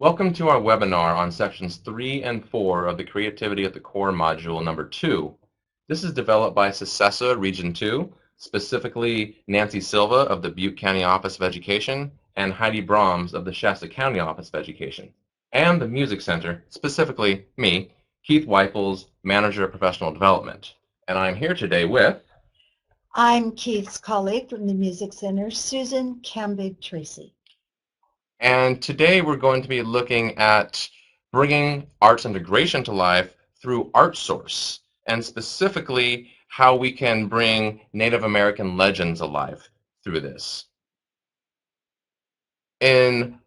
Welcome to our webinar on sections 3 and 4 of the Creativity at the Core module number 2. This is developed by Successa Region 2, specifically Nancy Silva of the Butte County Office of Education and Heidi Brahms of the Shasta County Office of Education, and the Music Center, specifically me, Keith Weifels, Manager of Professional Development. And I'm here today with... I'm Keith's colleague from the Music Center, Susan Cambig-Tracy. And today we're going to be looking at bringing arts integration to life through Artsource, and specifically how we can bring Native American legends alive through this. In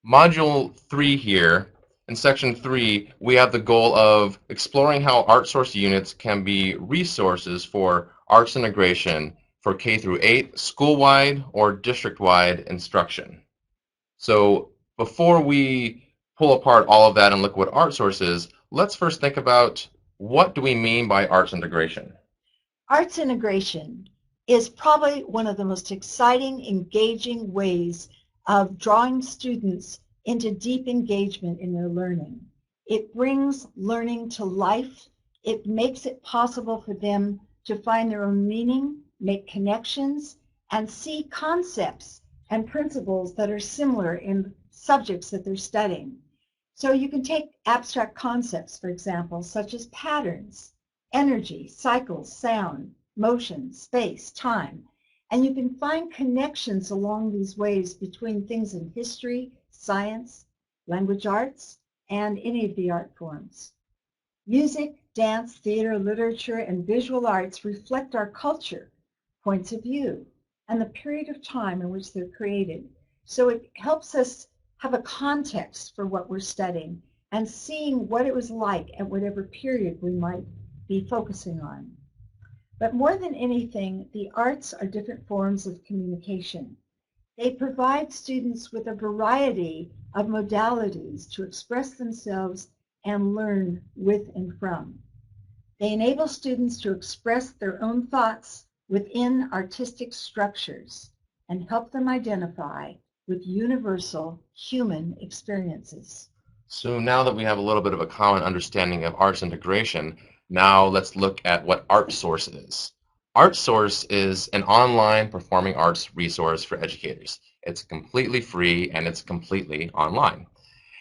Module 3 here, in Section 3, we have the goal of exploring how Artsource units can be resources for arts integration for K through 8 school-wide or district-wide instruction. So before we pull apart all of that and look at what Artsource is, let's first think about what do we mean by arts integration? Arts integration is probably one of the most exciting, engaging ways of drawing students into deep engagement in their learning. It brings learning to life. It makes it possible for them to find their own meaning, make connections, and see concepts and principles that are similar in subjects that they're studying. So you can take abstract concepts, for example, such as patterns, energy, cycles, sound, motion, space, time, and you can find connections along these ways between things in history, science, language arts, and any of the art forms. Music, dance, theater, literature, and visual arts reflect our culture, points of view, and the period of time in which they're created. So it helps us have a context for what we're studying and seeing what it was like at whatever period we might be focusing on. But more than anything, the arts are different forms of communication. They provide students with a variety of modalities to express themselves and learn with and from. They enable students to express their own thoughts within artistic structures and help them identify with universal human experiences. So now that we have a little bit of a common understanding of arts integration, now let's look at what Artsource is. Artsource is an online performing arts resource for educators. It's completely free and it's completely online.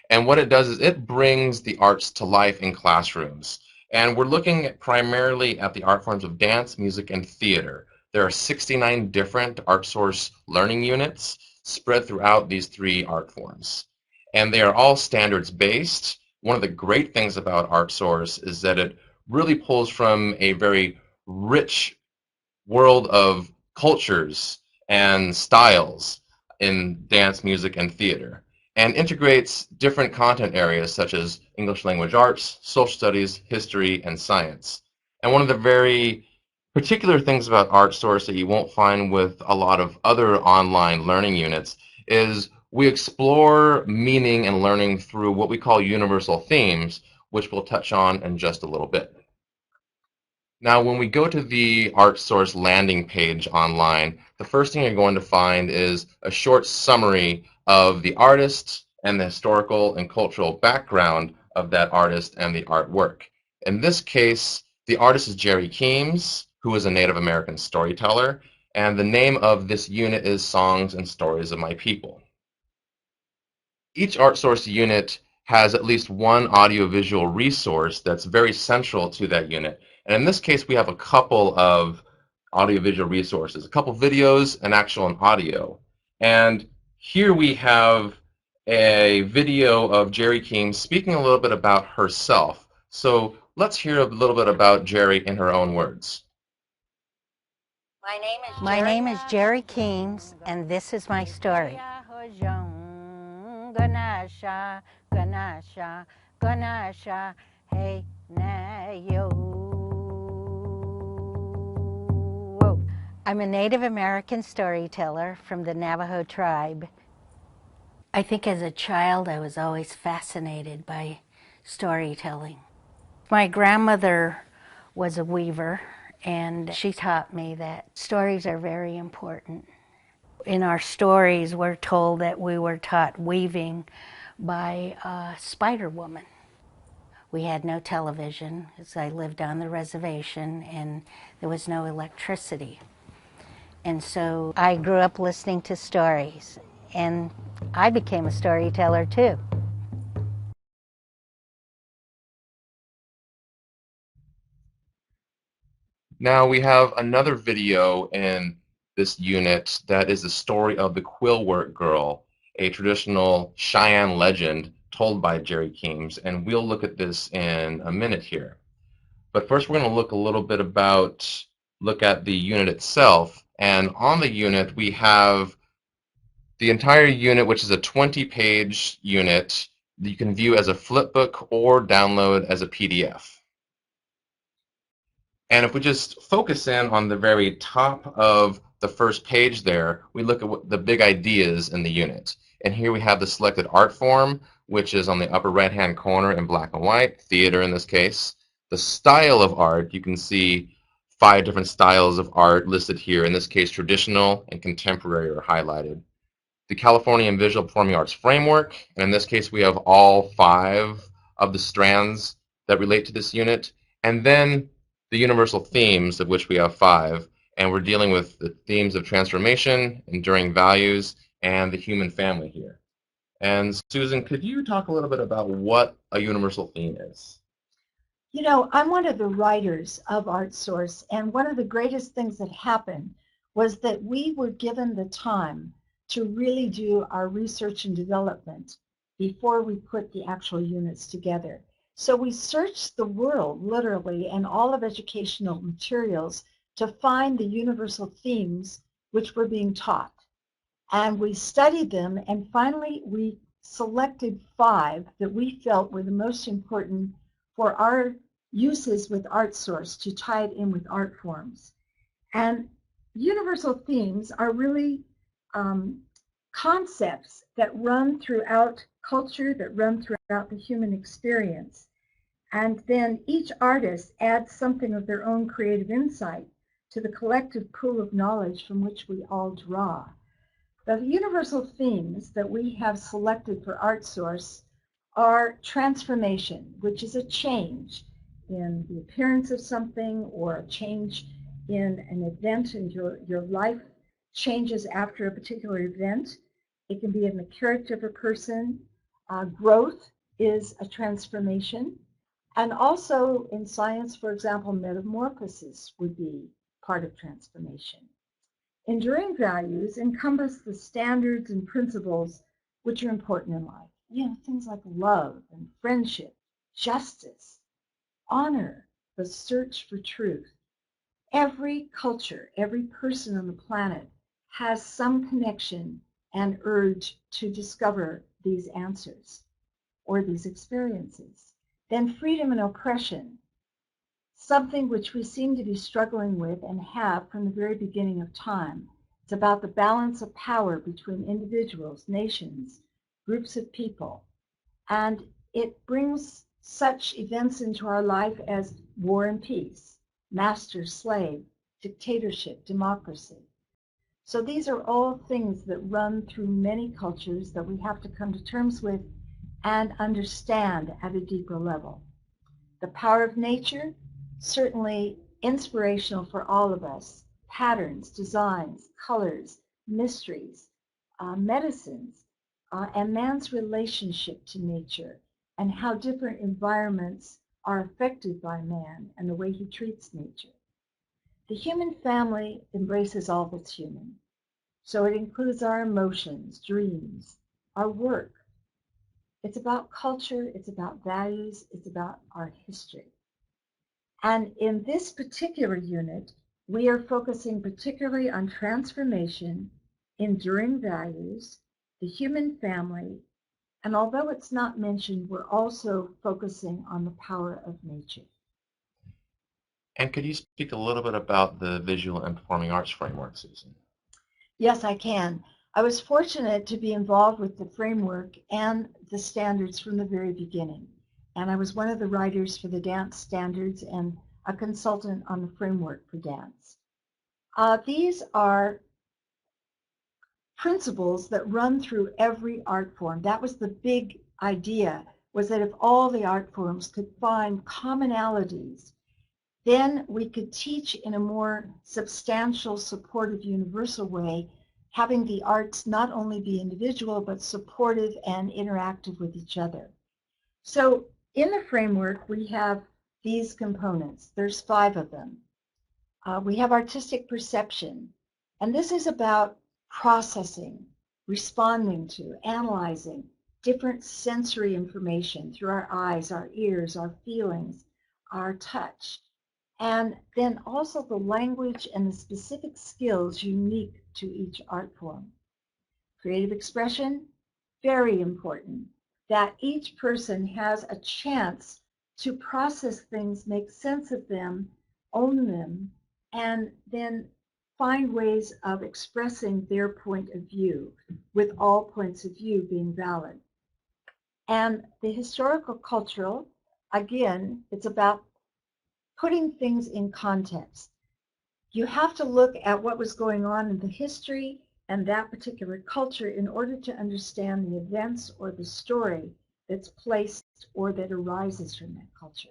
And what it does is it brings the arts to life in classrooms. And we're looking primarily at the art forms of dance, music, and theater. There are 69 different Artsource learning units spread throughout these 3 art forms. And they are all standards-based. One of the great things about Artsource is that it really pulls from a very rich world of cultures and styles in dance, music, and theater, and integrates different content areas such as English language arts, social studies, history, and science. And one of the very particular things about Artsource that you won't find with a lot of other online learning units is we explore meaning and learning through what we call universal themes, which we'll touch on in just a little bit. Now, when we go to the Artsource landing page online, the first thing you're going to find is a short summary of the artist and the historical and cultural background of that artist and the artwork. In this case, the artist is Jerry Keams, who is a Native American storyteller, and the name of this unit is Songs and Stories of My People. Each Artsource unit has at least one audiovisual resource that's very central to that unit. And in this case, we have a couple of audiovisual resources, a couple videos and actual audio. And here we have a video of Jerry Keams speaking a little bit about herself. So let's hear a little bit about Jerry in her own words. My name is Jerry Keams, and this is my story. Ganesha, Ganesha, Ganesha, hey, na-yo. I'm a Native American storyteller from the Navajo tribe. I think as a child I was always fascinated by storytelling. My grandmother was a weaver, and she taught me that stories are very important. In our stories, we're told that we were taught weaving by a Spider Woman. We had no television, as I lived on the reservation, and there was no electricity. And so I grew up listening to stories, and I became a storyteller too. Now we have another video in this unit that is the story of the Quillwork Girl, a traditional Cheyenne legend told by Jerry Keems, and we'll look at this in a minute here. But first we're going to look at the unit itself, and on the unit we have the entire unit, which is a 20-page unit that you can view as a flipbook or download as a PDF. And if we just focus in on the very top of the first page there, we look at what the big ideas in the unit. And here we have the selected art form, which is on the upper right-hand corner in black and white, theater in this case. The style of art, you can see 5 different styles of art listed here. In this case, traditional and contemporary are highlighted. The California Visual Performing Arts Framework, and in this case we have all 5 of the strands that relate to this unit. And then the universal themes, of which we have 5, and we're dealing with the themes of transformation, enduring values, and the human family here. And Susan, could you talk a little bit about what a universal theme is? You know, I'm one of the writers of Artsource, and one of the greatest things that happened was that we were given the time to really do our research and development before we put the actual units together. So we searched the world, literally, and all of educational materials to find the universal themes which were being taught. And we studied them, and finally we selected 5 that we felt were the most important for our uses with Artsource to tie it in with art forms. And universal themes are really concepts that run throughout culture, that run throughout the human experience. And then each artist adds something of their own creative insight to the collective pool of knowledge from which we all draw. The universal themes that we have selected for Artsource are transformation, which is a change in the appearance of something, or a change in an event, and your life changes after a particular event. It can be in the character of a person. Growth is a transformation. And also in science, for example, metamorphosis would be part of transformation. Enduring values encompass the standards and principles which are important in life. You know, things like love and friendship, justice, honor, the search for truth. Every culture, every person on the planet has some connection and urge to discover these answers or these experiences. Then freedom and oppression, something which we seem to be struggling with and have from the very beginning of time. It's about the balance of power between individuals, nations, groups of people. And it brings such events into our life as war and peace, master, slave, dictatorship, democracy. So these are all things that run through many cultures that we have to come to terms with and understand at a deeper level. The power of nature, certainly inspirational for all of us. Patterns, designs, colors, mysteries, medicines, and man's relationship to nature, and how different environments are affected by man and the way he treats nature. The human family embraces all that's human. So it includes our emotions, dreams, our work. It's about culture, it's about values, it's about our history. And in this particular unit, we are focusing particularly on transformation, enduring values, the human family, and although it's not mentioned, we're also focusing on the power of nature. And could you speak a little bit about the Visual and Performing Arts Framework, Susan? Yes, I can. I was fortunate to be involved with the framework and the standards from the very beginning. And I was one of the writers for the dance standards and a consultant on the framework for dance. These are principles that run through every art form. That was the big idea was that if all the art forms could find commonalities, then we could teach in a more substantial, supportive, universal way, having the arts not only be individual, but supportive and interactive with each other. So in the framework, we have these components. There's 5 of them. We have artistic perception, and this is about processing, responding to, analyzing different sensory information through our eyes, our ears, our feelings, our touch, and then also the language and the specific skills unique to each art form. Creative expression, very important, that each person has a chance to process things, make sense of them, own them, and then find ways of expressing their point of view, with all points of view being valid. And the historical cultural, again, it's about putting things in context. You have to look at what was going on in the history and that particular culture in order to understand the events or the story that's placed or that arises from that culture.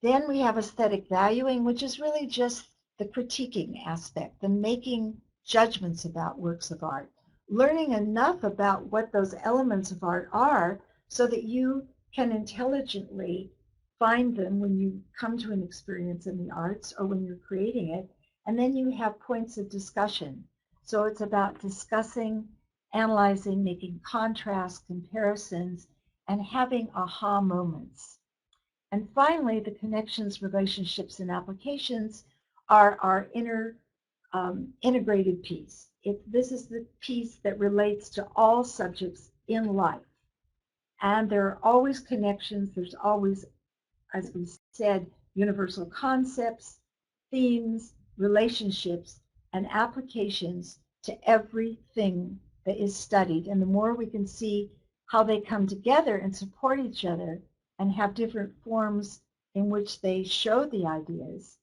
Then we have aesthetic valuing, which is really just the critiquing aspect, the making judgments about works of art, learning enough about what those elements of art are so that you can intelligently find them when you come to an experience in the arts or when you're creating it, and then you have points of discussion. So it's about discussing, analyzing, making contrasts, comparisons, and having aha moments. And finally, the connections, relationships, and applications are our integrated piece. This is the piece that relates to all subjects in life. And there are always connections. There's always, as we said, universal concepts, themes, relationships, and applications to everything that is studied. And the more we can see how they come together and support each other and have different forms in which they show the ideas,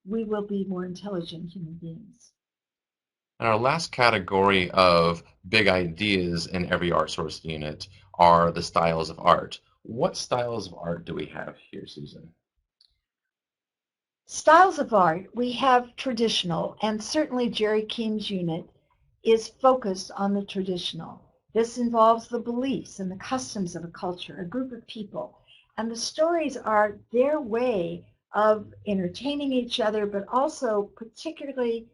we will be more intelligent human beings. And our last category of big ideas in every Artsource unit are the styles of art. What styles of art do we have here, Susan? Styles of art, we have traditional, and certainly Jerry Keene's unit is focused on the traditional. This involves the beliefs and the customs of a culture, a group of people. And the stories are their way of entertaining each other, but also particularly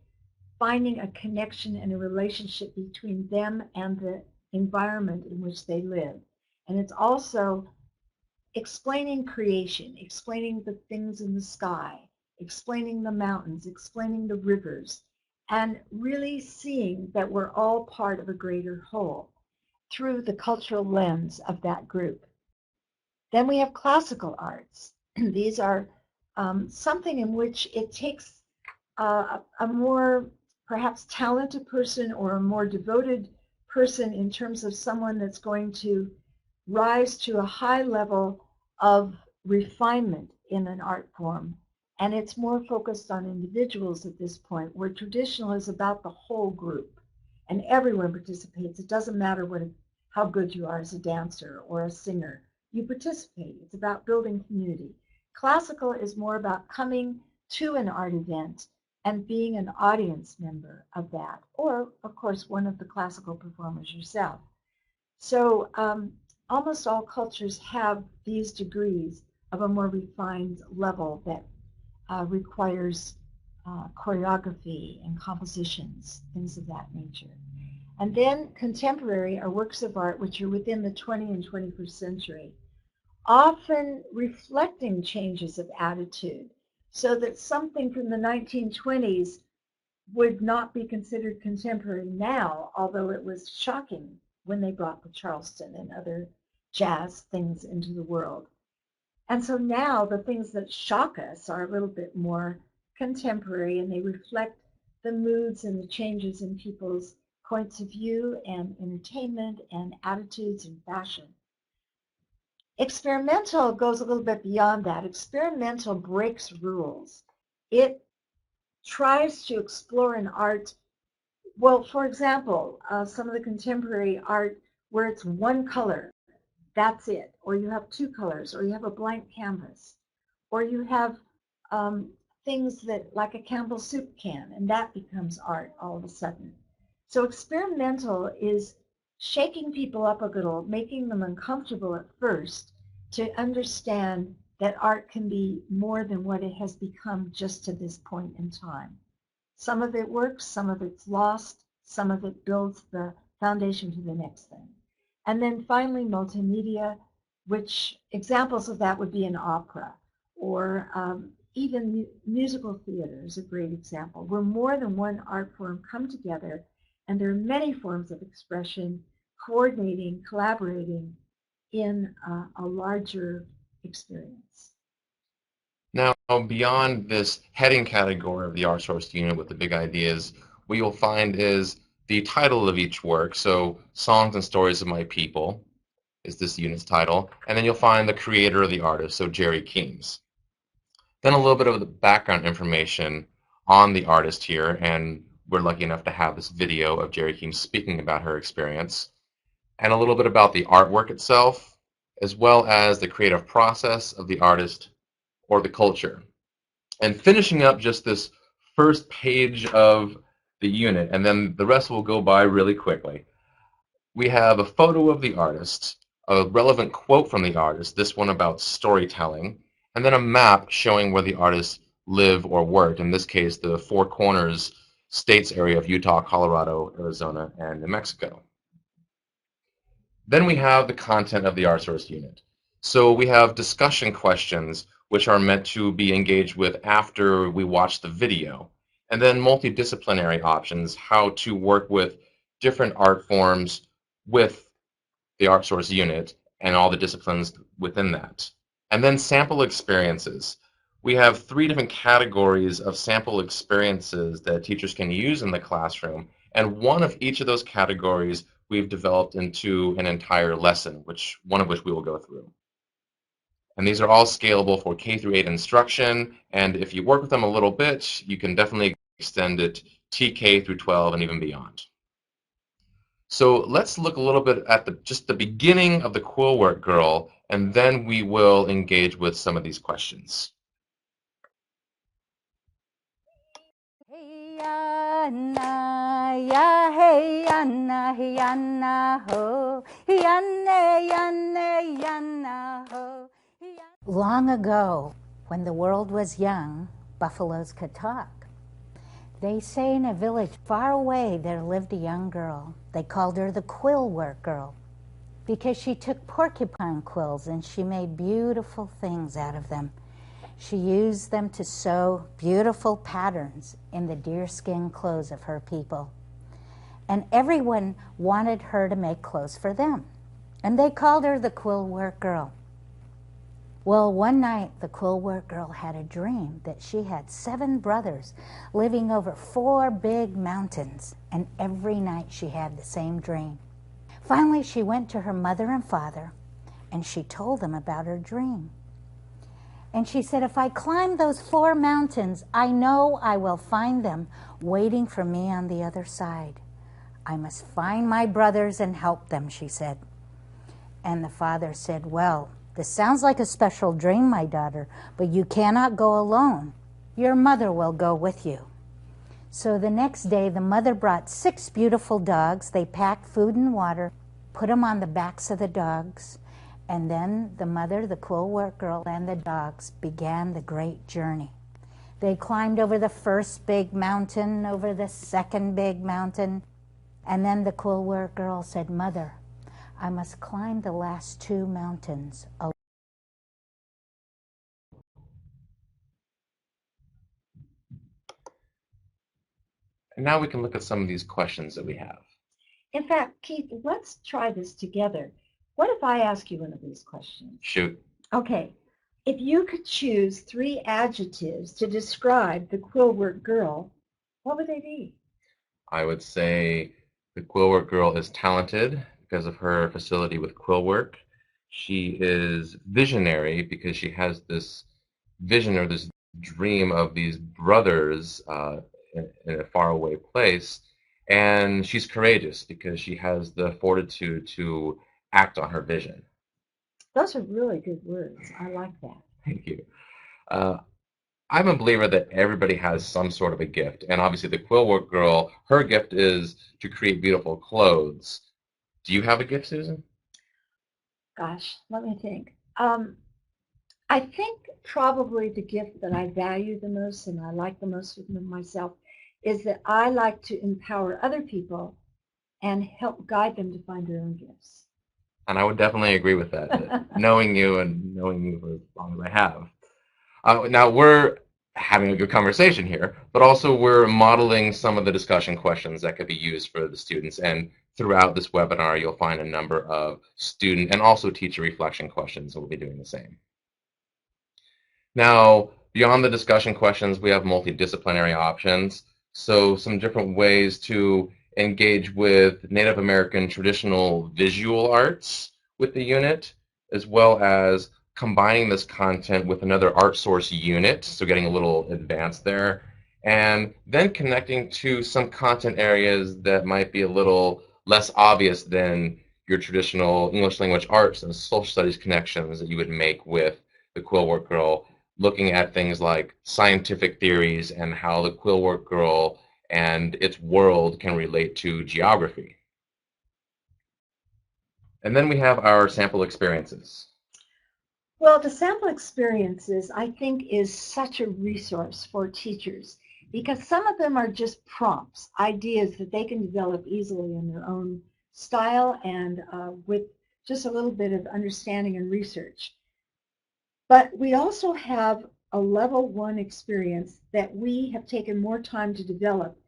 finding a connection and a relationship between them and the environment in which they live. And it's also explaining creation, explaining the things in the sky, explaining the mountains, explaining the rivers, and really seeing that we're all part of a greater whole through the cultural lens of that group. Then we have classical arts. These are something in which it takes a more perhaps talented person or a more devoted person in terms of someone that's going to rise to a high level of refinement in an art form. And it's more focused on individuals at this point, where traditional is about the whole group. And everyone participates. It doesn't matter how good you are as a dancer or a singer. You participate. It's about building community. Classical is more about coming to an art event and being an audience member of that, or, of course, one of the classical performers yourself. So almost all cultures have these degrees of a more refined level that requires choreography and compositions, things of that nature. And then contemporary are works of art which are within the 20th and 21st century, often reflecting changes of attitude, so that something from the 1920s would not be considered contemporary now, although it was shocking when they brought the Charleston and other jazz things into the world. And so now the things that shock us are a little bit more contemporary, and they reflect the moods and the changes in people's points of view and entertainment and attitudes and fashion. Experimental goes a little bit beyond that. Experimental breaks rules. It tries to explore an art, well, for example, some of the contemporary art where it's one color, that's it, or you have two colors, or you have a blank canvas, or you have things that like a Campbell's soup can, and that becomes art all of a sudden. So experimental is shaking people up a little, making them uncomfortable at first to understand that art can be more than what it has become just to this point in time. Some of it works, some of it's lost, some of it builds the foundation to the next thing. And then finally, multimedia, which examples of that would be an opera, or even musical theater is a great example, where more than one art form come together, and there are many forms of expression coordinating, collaborating in a larger experience. Now, beyond this heading category of the Artsource unit with the big ideas, what you'll find is the title of each work. So, Songs and Stories of My People is this unit's title. And then you'll find the creator of the artist, so Jerry Keems. Then a little bit of the background information on the artist here, and we're lucky enough to have this video of Jerry Keems speaking about her experience, and a little bit about the artwork itself, as well as the creative process of the artist or the culture. And finishing up just this first page of the unit, and then the rest will go by really quickly. We have a photo of the artist, a relevant quote from the artist, this one about storytelling, and then a map showing where the artist lived or worked, in this case, the Four Corners states area of Utah, Colorado, Arizona, and New Mexico. Then we have the content of the Artsource unit. So we have discussion questions which are meant to be engaged with after we watch the video. And then multidisciplinary options, how to work with different art forms with the Artsource unit and all the disciplines within that. And then sample experiences. We have 3 different categories of sample experiences that teachers can use in the classroom, and one of each of those categories we've developed into an entire lesson, one of which we will go through. And these are all scalable for K through 8 instruction, and if you work with them a little bit, you can definitely extend it TK through 12 and even beyond. So let's look a little bit at just the beginning of the quill work girl, and then we will engage with some of these questions. Hey Anna, ya hey Anna ho, Yanna ho. Long ago, when the world was young, buffaloes could talk. They say in a village far away there lived a young girl. They called her the quill work girl because she took porcupine quills and she made beautiful things out of them. She used them to sew beautiful patterns in the deerskin clothes of her people. And everyone wanted her to make clothes for them. And they called her the quill work girl. Well, one night the quill work girl had a dream that she had 7 brothers living over 4 big mountains, and every night she had the same dream. Finally, she went to her mother and father, and she told them about her dream. And she said, if I climb those 4 mountains, I know I will find them waiting for me on the other side. I must find my brothers and help them, she said. And the father said, well, this sounds like a special dream, my daughter, but you cannot go alone. Your mother will go with you. So the next day, the mother brought 6 beautiful dogs. They packed food and water, put them on the backs of the dogs, and then the mother, the quill work girl, and the dogs began the great journey. They climbed over the first big mountain, over the second big mountain, and then the quill work girl said, Mother, I must climb the last 2 mountains alone. And now we can look at some of these questions that we have. In fact, Keith, let's try this together. What if I ask you one of these questions? Shoot. Okay. If you could choose 3 adjectives to describe the quill work girl, what would they be? I would say the quill work girl is talented because of her facility with quill work. She is visionary because she has this vision or this dream of these brothers in a faraway place. And she's courageous because she has the fortitude to act on her vision. Those are really good words. I like that. Thank you. Uh, I'm a believer that everybody has some sort of a gift, and obviously the quill work girl, her gift is to create beautiful clothes. Do you have a gift, Susan? Gosh, let me think. I think probably the gift that I value the most and I like the most within myself is that I like to empower other people and help guide them to find their own gifts. And I would definitely agree with that, knowing you and knowing you for as long as I have. Now we're having a good conversation here, but also we're modeling some of the discussion questions that could be used for the students. And throughout this webinar, you'll find a number of student and also teacher reflection questions, and we'll be doing the same. Now, beyond the discussion questions, we have multidisciplinary options. So some different ways to engage with Native American traditional visual arts with the unit, as well as combining this content with another art source unit, so getting a little advanced there, and then connecting to some content areas that might be a little less obvious than your traditional English language arts and social studies connections that you would make with the Quill Work Girl, looking at things like scientific theories and how the quill work girl and its world can relate to geography. And then we have our sample experiences. Well, the sample experiences, I think, is such a resource for teachers because some of them are just prompts, ideas that they can develop easily in their own style and with just a little bit of understanding and research. But we also have a level 1 experience that we have taken more time to develop,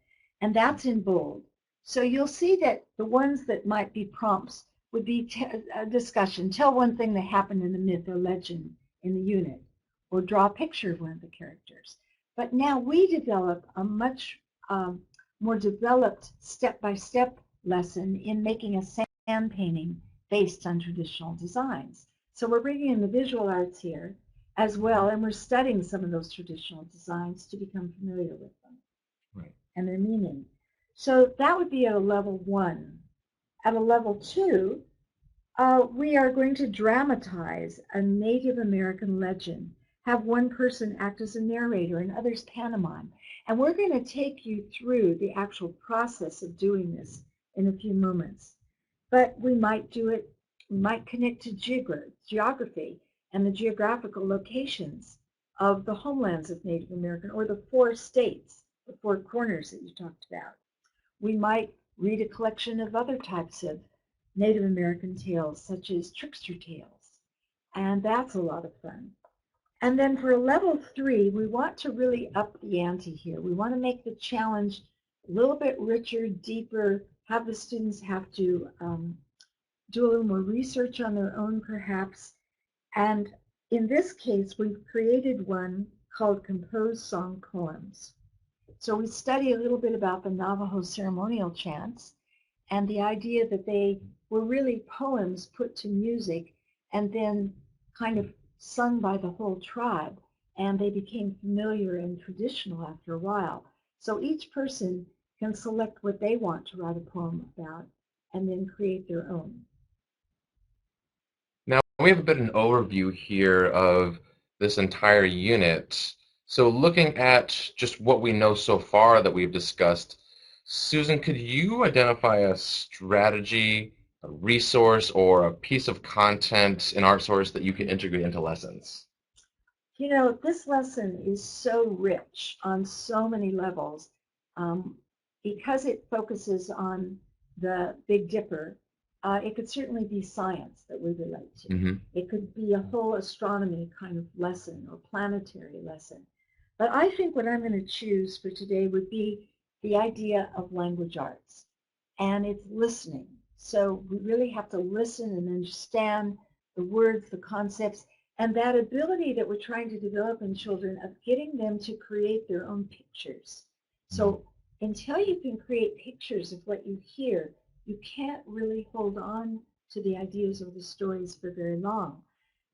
and that's in bold. So you'll see that the ones that might be prompts would be a discussion. Tell one thing that happened in the myth or legend in the unit, or draw a picture of one of the characters. But now we develop a much more developed step-by-step lesson in making a sand painting based on traditional designs. So we're bringing in the visual arts here as well, and we're studying some of those traditional designs to become familiar with them, right, and their meaning. So that would be at a level 1. At a level 2, we are going to dramatize a Native American legend, have one person act as a narrator and others pantomime. And we're going to take you through the actual process of doing this in a few moments. But we might do it, we might connect to geography and the geographical locations of the homelands of Native American, or the 4 states, the 4 corners that you talked about. We might read a collection of other types of Native American tales, such as trickster tales, and that's a lot of fun. And then for level 3, we want to really up the ante here. We want to make the challenge a little bit richer, deeper, have the students have to do a little more research on their own, perhaps. And in this case, we've created one called Composed Song Poems. So we study a little bit about the Navajo ceremonial chants and the idea that they were really poems put to music and then kind of sung by the whole tribe, and they became familiar and traditional after a while. So each person can select what they want to write a poem about and then create their own. Now we have a bit of an overview here of this entire unit. So looking at just what we know so far that we've discussed, Susan, could you identify a strategy, a resource, or a piece of content in Artsource that you can integrate into lessons? You know, this lesson is so rich on so many levels because it focuses on the Big Dipper. It could certainly be science that we relate to. Mm-hmm. It could be a whole astronomy kind of lesson or planetary lesson. But I think what I'm going to choose for today would be the idea of language arts. And it's listening. So we really have to listen and understand the words, the concepts, and that ability that we're trying to develop in children of getting them to create their own pictures. So until you can create pictures of what you hear, you can't really hold on to the ideas or the stories for very long.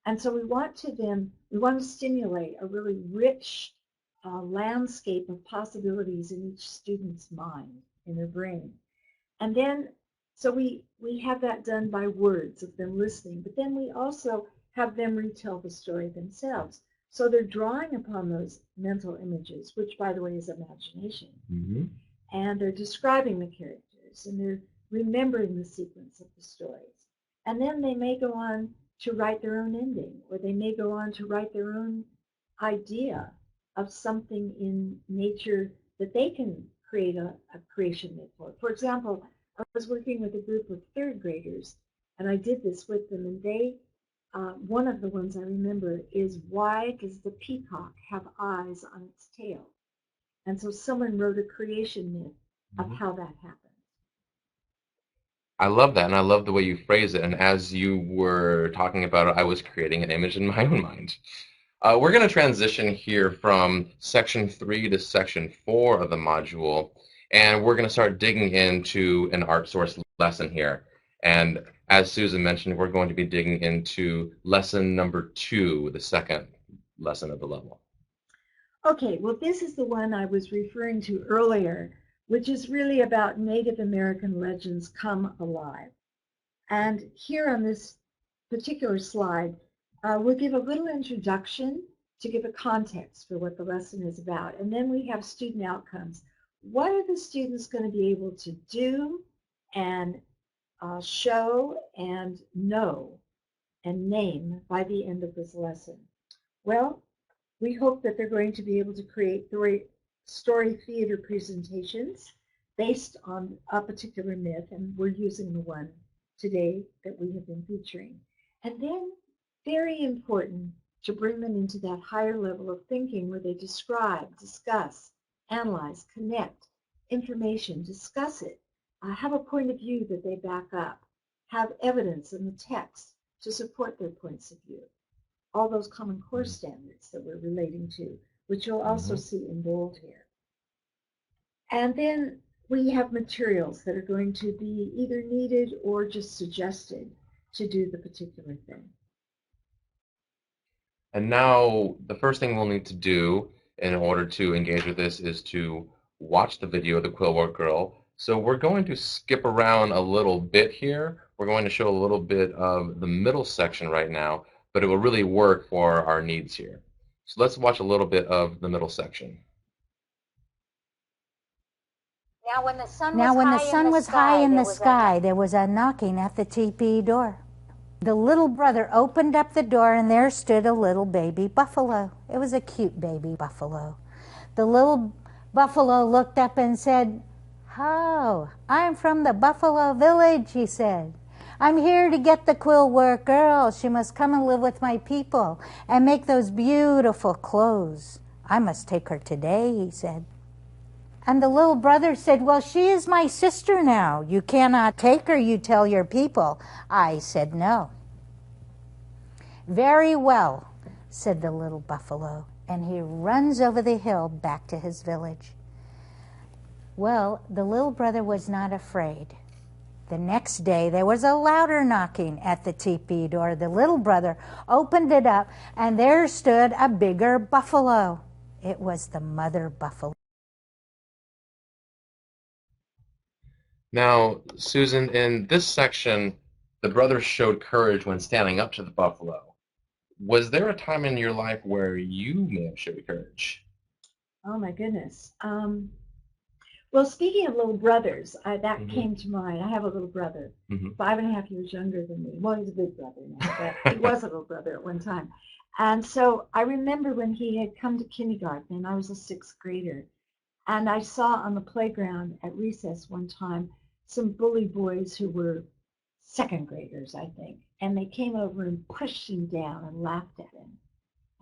And so we want to stimulate a really rich landscape of possibilities in each student's mind, in their brain. And then, so we have that done by words of them listening, but then we also have them retell the story themselves. So they're drawing upon those mental images, which, by the way, is imagination. Mm-hmm. And they're describing the characters, and they're remembering the sequence of the stories. And then they may go on to write their own ending, or they may go on to write their own idea of something in nature that they can create a creation myth for. For example, I was working with a group of third graders, and I did this with them, and they, one of the ones I remember is, why does the peacock have eyes on its tail? And so someone wrote a creation myth of how that happened. I love that, and I love the way you phrase it. And as you were talking about it, I was creating an image in my own mind. We're going to transition here from section 3 to section 4 of the module, and we're going to start digging into an Artsource lesson here. And as Susan mentioned, we're going to be digging into lesson number 2, the second lesson of the level. Okay, well, this is the one I was referring to earlier, which is really about Native American legends come alive. And here on this particular slide, we'll give a little introduction to give a context for what the lesson is about. And then we have student outcomes. What are the students going to be able to do and show and know and name by the end of this lesson? Well, we hope that they're going to be able to create story theater presentations based on a particular myth, and we're using the one today that we have been featuring. And then, very important, to bring them into that higher level of thinking where they describe, discuss, analyze, connect information, discuss it, have a point of view that they back up, have evidence in the text to support their points of view. All those Common Core standards that we're relating to, which you'll also see in bold here. And then we have materials that are going to be either needed or just suggested to do the particular thing. And now the first thing we'll need to do in order to engage with this is to watch the video of the Quillwork Girl. So we're going to skip around a little bit here. We're going to show a little bit of the middle section right now, but it will really work for our needs here. So let's watch a little bit of the middle section. Now when the sun was high in the sky, there was a knocking at the teepee door. The little brother opened up the door, and there stood a little baby buffalo. It was a cute baby buffalo. The little buffalo looked up and said, "Oh, I'm from the Buffalo Village," he said. "I'm here to get the Quillwork Girl. She must come and live with my people and make those beautiful clothes. I must take her today," he said. And the little brother said, "Well, she is my sister now. You cannot take her, you tell your people." I said, "No." "Very well," said the little buffalo, and he runs over the hill back to his village. Well, the little brother was not afraid. The next day, there was a louder knocking at the teepee door. The little brother opened it up, and there stood a bigger buffalo. It was the mother buffalo. Now, Susan, in this section, the brother showed courage when standing up to the buffalo. Was there a time in your life where you may have showed courage? Oh my goodness. Well, speaking of little brothers, that came to mind. I have a little brother, 5.5 years younger than me. Well, he's a big brother now, but he was a little brother at one time. And so I remember when he had come to kindergarten, and I was a 6th grader, and I saw on the playground at recess one time some bully boys who were 2nd graders, I think, and they came over and pushed him down and laughed at him.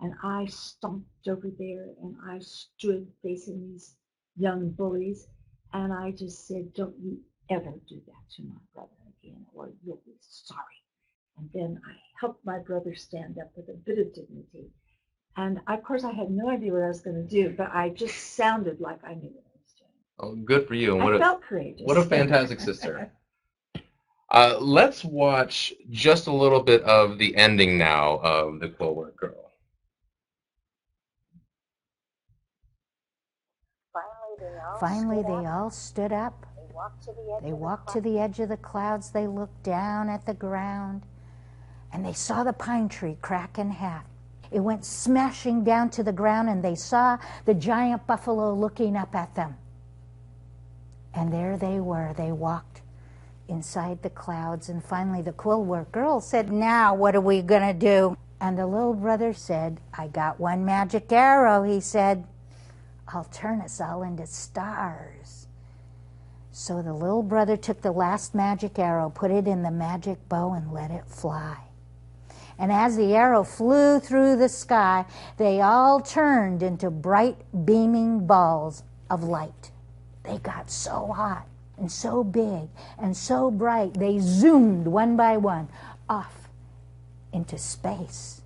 And I stomped over there, and I stood facing these young bullies, and I just said, "Don't you ever do that to my brother again, or you'll be sorry." And then I helped my brother stand up with a bit of dignity. And of course, I had no idea what I was going to do, but I just sounded like I knew what I was doing. Oh, good for you. And I felt courageous. What a fantastic sister. Let's watch just a little bit of the ending now of the Quillwork Girl. Finally, they all stood up. They walked to the edge of the clouds. They looked down at the ground. and they saw the pine tree crack in half. It went smashing down to the ground, and they saw the giant buffalo looking up at them. And there they were. They walked inside the clouds, and finally the Quillwork girl said, "Now what are we going to do?" And the little brother said, "I got one magic arrow," he said. "I'll turn us all into stars." So the little brother took the last magic arrow, put it in the magic bow, and let it fly. And as the arrow flew through the sky, they all turned into bright, beaming balls of light. They got so hot and so big and so bright, they zoomed one by one off into space.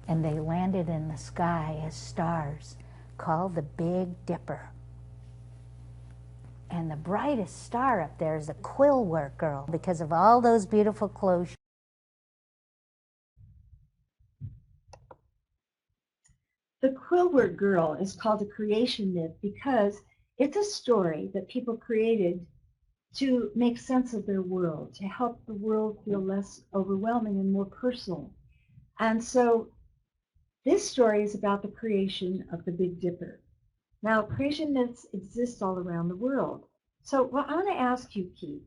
And they landed in the sky as stars called the Big Dipper. And the brightest star up there is the Quillwork girl because of all those beautiful clothes. The Quillwork girl is called a creation myth because it's a story that people created to make sense of their world, to help the world feel less overwhelming and more personal. And so this story is about the creation of the Big Dipper. Now, creation myths exist all around the world. So I want to ask you, Keith,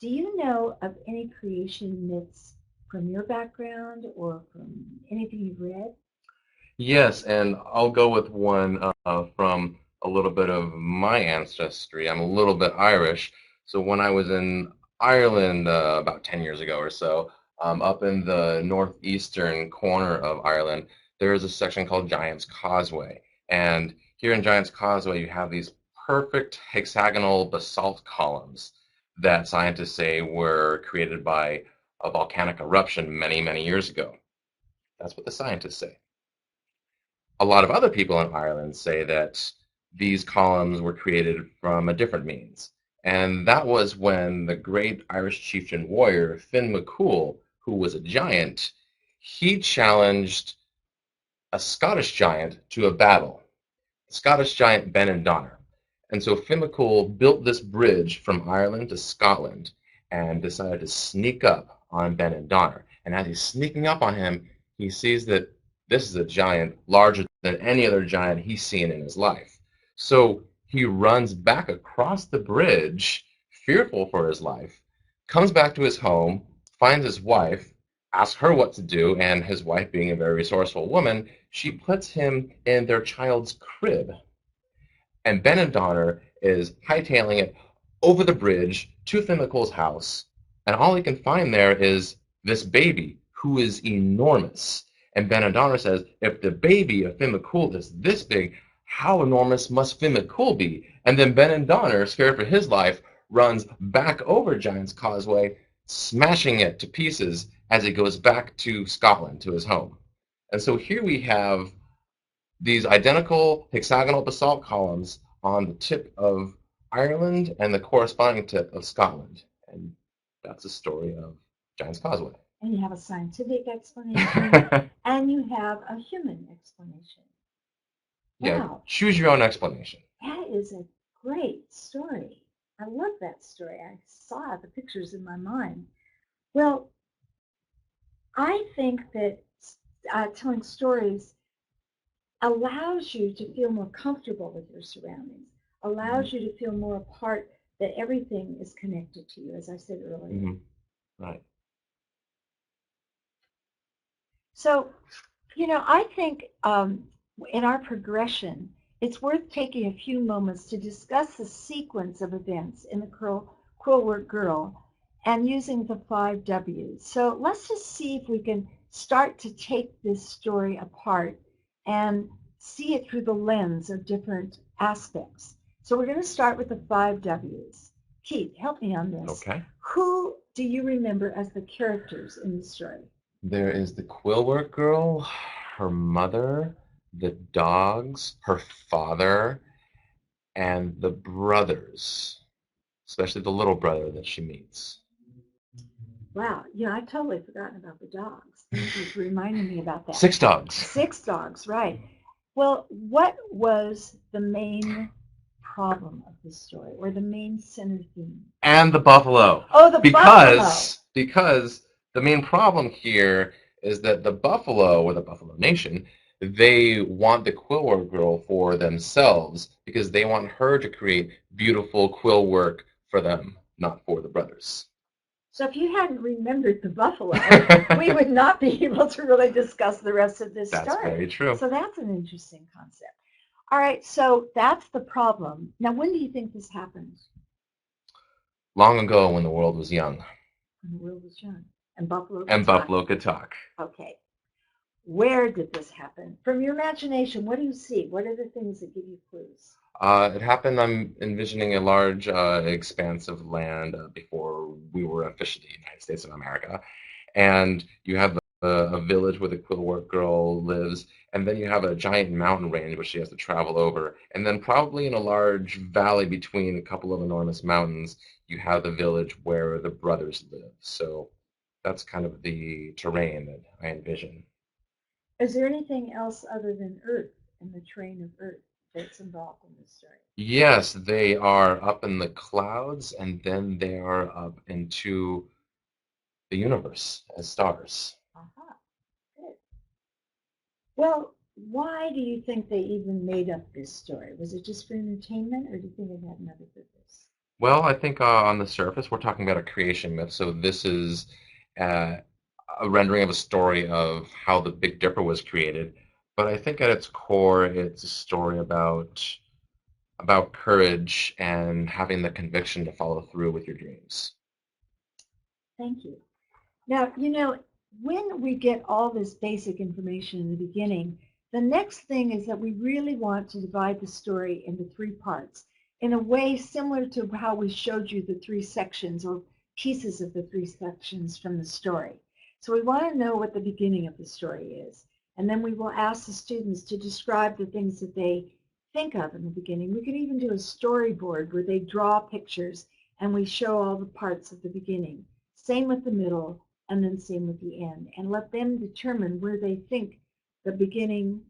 do you know of any creation myths from your background or from anything you've read? Yes, and I'll go with one from a little bit of my ancestry. I'm a little bit Irish. So when I was in Ireland about 10 years ago or so, up in the northeastern corner of Ireland, there is a section called Giant's Causeway. And here in Giant's Causeway, you have these perfect hexagonal basalt columns that scientists say were created by a volcanic eruption many, many years ago. That's what the scientists say. A lot of other people in Ireland say that these columns were created from a different means. And that was when the great Irish chieftain warrior Finn McCool, who was a giant, he challenged a Scottish giant to a battle, the Scottish giant Benandonner. And so Finn McCool built this bridge from Ireland to Scotland and decided to sneak up on Benandonner. And as he's sneaking up on him, he sees that this is a giant larger than any other giant he's seen in his life. So he runs back across the bridge, fearful for his life, comes back to his home, finds his wife, asks her what to do, and his wife, being a very resourceful woman, she puts him in their child's crib. And Benandonner is hightailing it over the bridge to Finn McCool's house, and all he can find there is this baby who is enormous. And Benandonner says, if the baby of Finn McCool is this big, how enormous must Finn McCool be? And then Benandonner, scared for his life, runs back over Giant's Causeway, smashing it to pieces as he goes back to Scotland, to his home. And so here we have these identical hexagonal basalt columns on the tip of Ireland and the corresponding tip of Scotland. And that's the story of Giant's Causeway. And you have a scientific explanation, and you have a human explanation. Yeah, Wow. Choose your own explanation. That is a great story. I love that story. I saw the pictures in my mind. Well, I think that telling stories allows you to feel more comfortable with your surroundings, allows you to feel more a part, that everything is connected to you, as I said earlier. Mm-hmm. Right. So, I think in our progression, it's worth taking a few moments to discuss the sequence of events in the Quillwork Girl and using the 5 W's. So let's just see if we can start to take this story apart and see it through the lens of different aspects. So we're going to start with the 5 W's. Keith, help me on this. Okay. Who do you remember as the characters in the story? There is the Quillwork Girl, her mother, the dogs, her father, and the brothers, especially the little brother that she meets. Wow, I've totally forgotten about the dogs. Thank you for reminding me about that. 6 dogs. 6 dogs, right. Well, what was the main problem of this story, or the main center theme? And the buffalo. Oh, the buffalo. Because The main problem here is that the Buffalo, or the Buffalo Nation, they want the quill work girl for themselves because they want her to create beautiful quill work for them, not for the brothers. So if you hadn't remembered the buffalo, we would not be able to really discuss the rest of this That's story. very true. So that's an interesting concept. All right, so that's the problem. Now, when do you think this happened? Long ago, when the world was young. When the world was young. And Buffalo And could talk. Buffalo could talk. Okay. Where did this happen? From your imagination, what do you see? What are the things that give you clues? It happened, I'm envisioning a large expanse of land before we were officially the United States of America. And you have a village where the quillwork girl lives, and then you have a giant mountain range which she has to travel over. And then probably in a large valley between a couple of enormous mountains, you have the village where the brothers live. So that's kind of the terrain that I envision. Is there anything else other than Earth and the terrain of Earth that's involved in this story? Yes, they are up in the clouds, and then they are up into the universe as stars. Uh-huh. Good. Well, why do you think they even made up this story? Was it just for entertainment, or do you think it had another purpose? Well, I think on the surface, we're talking about a creation myth. So this is uh, a rendering of a story of how the Big Dipper was created. But I think at its core, it's a story about courage and having the conviction to follow through with your dreams. Thank you. Now, when we get all this basic information in the beginning, the next thing is that we really want to divide the story into 3 parts in a way similar to how we showed you the 3 sections or pieces of the 3 sections from the story. So we want to know what the beginning of the story is. And then we will ask the students to describe the things that they think of in the beginning. We can even do a storyboard where they draw pictures and we show all the parts of the beginning. Same with the middle, and then same with the end, and let them determine where they think the beginning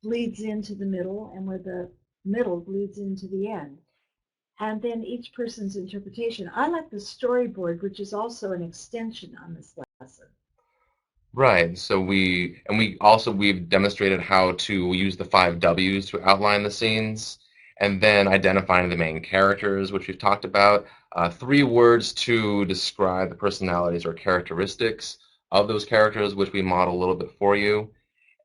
bleeds into the middle and where the middle bleeds into the end. And then each person's interpretation. I like the storyboard, which is also an extension on this lesson. Right. So we've demonstrated how to use the 5 W's to outline the scenes, and then identifying the main characters, which we've talked about. 3 words to describe the personalities or characteristics of those characters, which we model a little bit for you.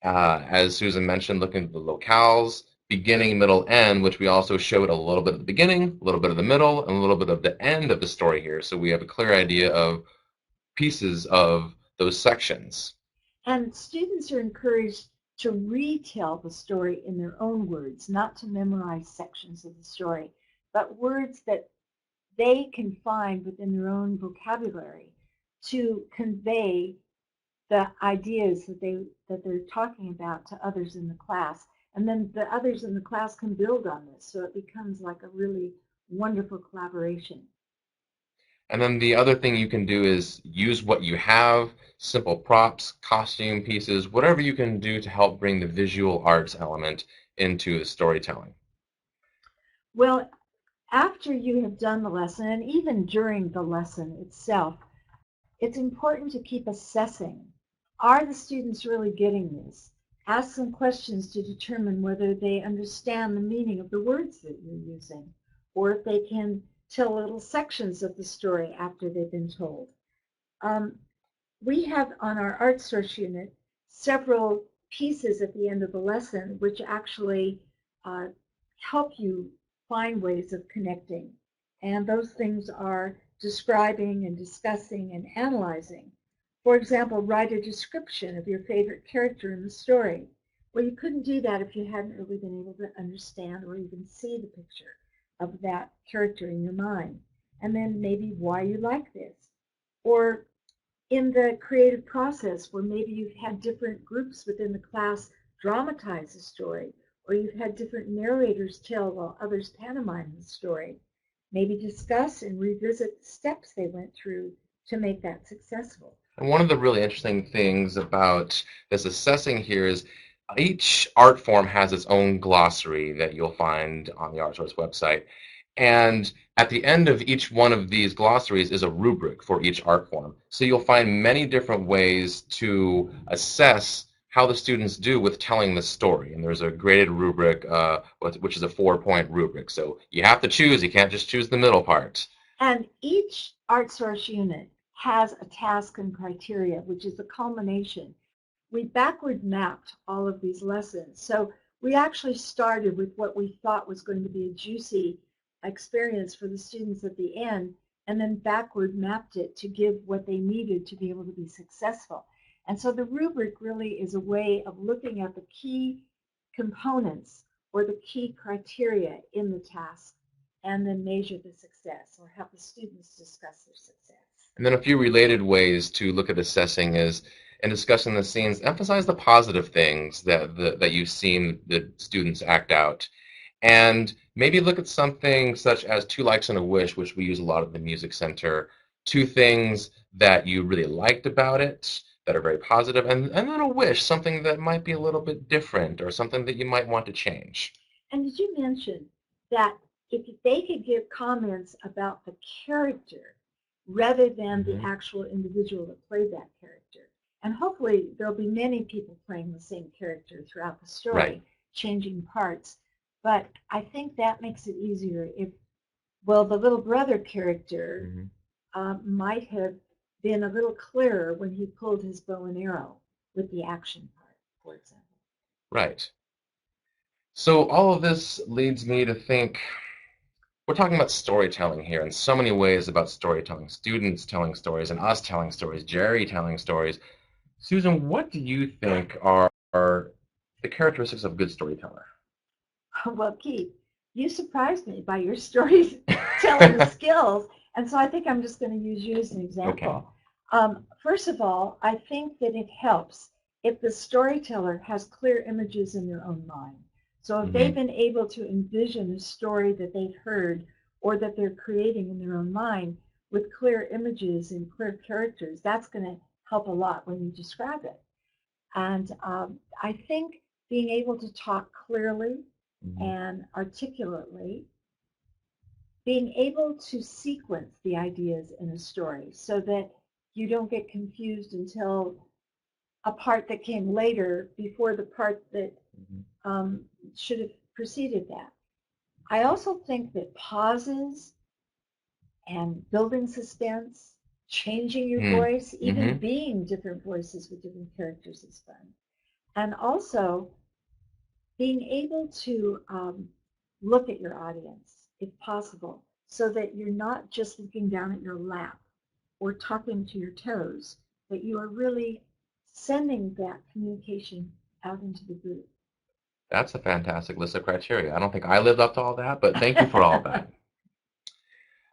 As Susan mentioned, looking at the locales, beginning, middle, end, which we also showed a little bit of the beginning, a little bit of the middle, and a little bit of the end of the story here. So we have a clear idea of pieces of those sections. And students are encouraged to retell the story in their own words, not to memorize sections of the story, but words that they can find within their own vocabulary to convey the ideas that they're talking about to others in the class. And then the others in the class can build on this, so it becomes like a really wonderful collaboration. And then the other thing you can do is use what you have, simple props, costume pieces, whatever you can do to help bring the visual arts element into the storytelling. Well, after you have done the lesson, and even during the lesson itself, it's important to keep assessing. Are the students really getting this? Ask some questions to determine whether they understand the meaning of the words that you're using, or if they can tell little sections of the story after they've been told. We have on our Artsource unit several pieces at the end of the lesson which actually help you find ways of connecting. And those things are describing and discussing and analyzing. For example, write a description of your favorite character in the story. Well, you couldn't do that if you hadn't really been able to understand or even see the picture of that character in your mind. And then maybe why you like this. Or in the creative process where maybe you've had different groups within the class dramatize a story, or you've had different narrators tell while others pantomime the story. Maybe discuss and revisit the steps they went through to make that successful. And one of the really interesting things about this assessing here is each art form has its own glossary that you'll find on the Artsource website. And At the end of each one of these glossaries is a rubric for each art form. So you'll find many different ways to assess how the students do with telling the story. And there's a graded rubric, which is a 4-point rubric. So you have to choose. You can't just choose the middle part. And each Artsource unit has a task and criteria, which is the culmination. We backward mapped all of these lessons. So we actually started with what we thought was going to be a juicy experience for the students at the end, and then backward mapped it to give what they needed to be able to be successful. And so the rubric really is a way of looking at the key components or the key criteria in the task and then measure the success or help the students discuss their success. And then a few related ways to look at assessing is in discussing the scenes, emphasize the positive things that you've seen the students act out. And maybe look at something such as 2 likes and a wish, which we use a lot at the Music Center. 2 things that you really liked about it that are very positive, and then a wish, something that might be a little bit different or something that you might want to change. And did you mention that if they could give comments about the character rather than the actual individual that played that character? And hopefully there'll be many people playing the same character throughout the story, Right. changing parts. But I think that makes it easier if, well, the little brother character might have been a little clearer when he pulled his bow and arrow with the action part, for example. Right. So all of this leads me to think we're talking about storytelling here in so many ways about storytelling. Students telling stories and us telling stories, Jerry telling stories. Susan, what do you think are the characteristics of a good storyteller? Well, Keith, you surprised me by your storytelling skills, and so I think I'm just going to use you as an example. Okay. First of all, I think that it helps if the storyteller has clear images in their own mind. So if they've been able to envision a story that they've heard or that they're creating in their own mind with clear images and clear characters, that's going to help a lot when you describe it. And I think being able to talk clearly and articulately, being able to sequence the ideas in a story so that you don't get confused until a part that came later before the part that should have preceded that. I also think that pauses and building suspense, changing your voice, even being different voices with different characters is fun. And also being able to look at your audience, if possible, so that you're not just looking down at your lap or talking to your toes, but you are really sending that communication out into the group. That's a fantastic list of criteria. I don't think I lived up to all that, but thank you for all that.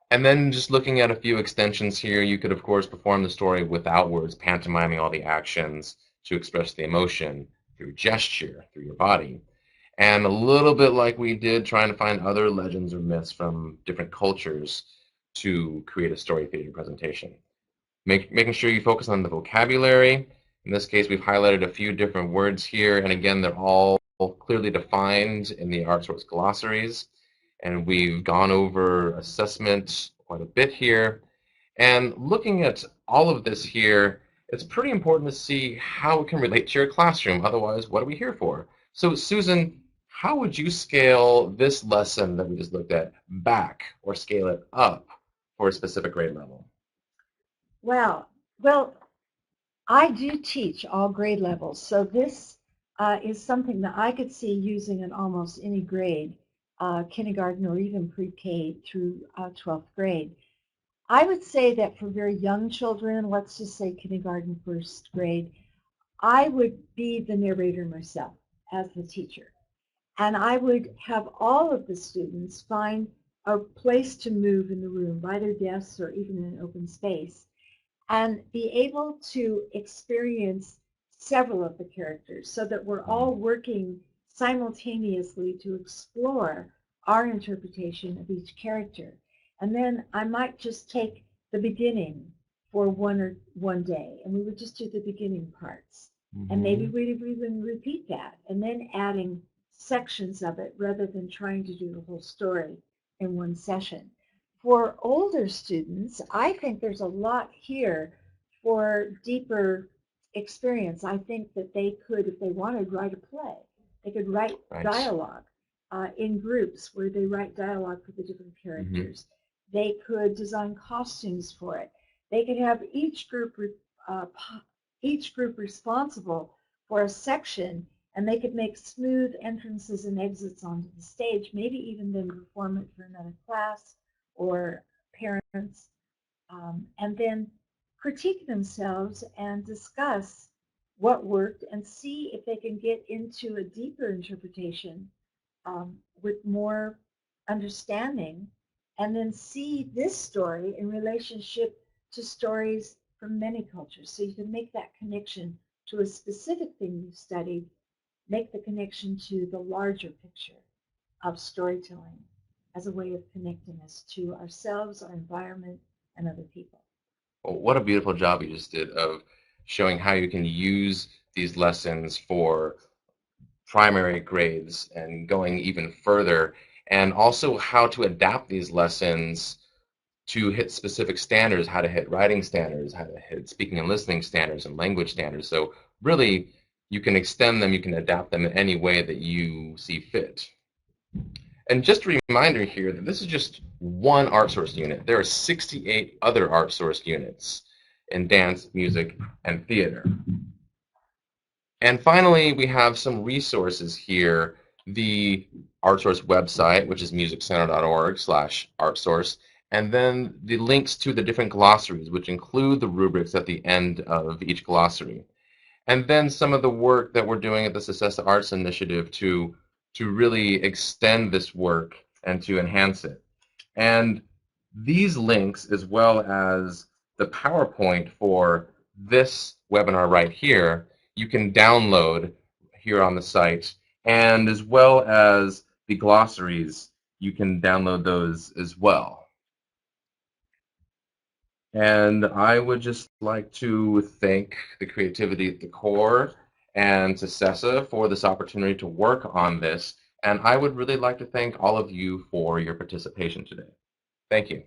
And then just looking at a few extensions here, you could, of course, perform the story without words, pantomiming all the actions to express the emotion through gesture, through your body. And a little bit like we did, trying to find other legends or myths from different cultures to create a story theater presentation. Making sure you focus on the vocabulary. In this case, we've highlighted a few different words here, and again, they're all clearly defined in the Artsource glossaries. And we've gone over assessment quite a bit here. And looking at all of this here, it's pretty important to see how it can relate to your classroom. Otherwise, what are we here for? So, Susan, how would you scale this lesson that we just looked at back or scale it up for a specific grade level? Well, I do teach all grade levels, so this is something that I could see using in almost any grade, kindergarten or even pre-K through 12th grade. I would say that for very young children, let's just say kindergarten, first grade, I would be the narrator myself as the teacher. And I would have all of the students find a place to move in the room by their desks or even in an open space and be able to experience several of the characters so that we're all working simultaneously to explore our interpretation of each character. And then I might just take the beginning for one day, and we would just do the beginning parts. And maybe we'd even repeat that, and then adding sections of it rather than trying to do the whole story in one session. For older students, I think there's a lot here for deeper experience. I think that they could, if they wanted, write a play. They could write Right. dialogue in groups where they write dialogue for the different characters. They could design costumes for it. They could have each group responsible for a section, and they could make smooth entrances and exits onto the stage, maybe even then perform it for another class or parents, and then critique themselves and discuss what worked and see if they can get into a deeper interpretation with more understanding, and then see this story in relationship to stories from many cultures. So you can make that connection to a specific thing you studied, make the connection to the larger picture of storytelling as a way of connecting us to ourselves, our environment, and other people. Well, what a beautiful job you just did of showing how you can use these lessons for primary grades and going even further, and also how to adapt these lessons to hit specific standards, how to hit writing standards, how to hit speaking and listening standards and language standards. So really, you can extend them, you can adapt them in any way that you see fit. And just a reminder here that this is just one Artsource unit. There are 68 other Artsource units in dance, music, and theater. And finally, we have some resources here. The Artsource website, which is musiccenter.org/artsource, and then the links to the different glossaries, which include the rubrics at the end of each glossary. And then some of the work that we're doing at the Successa Arts Initiative to really extend this work and to enhance it. And these links, as well as the PowerPoint for this webinar right here, you can download here on the site, and as well as the glossaries, you can download those as well. And I would just like to thank the creativity at theCore and Successa for this opportunity to work on this. And I would really like to thank all of you for your participation today. Thank you.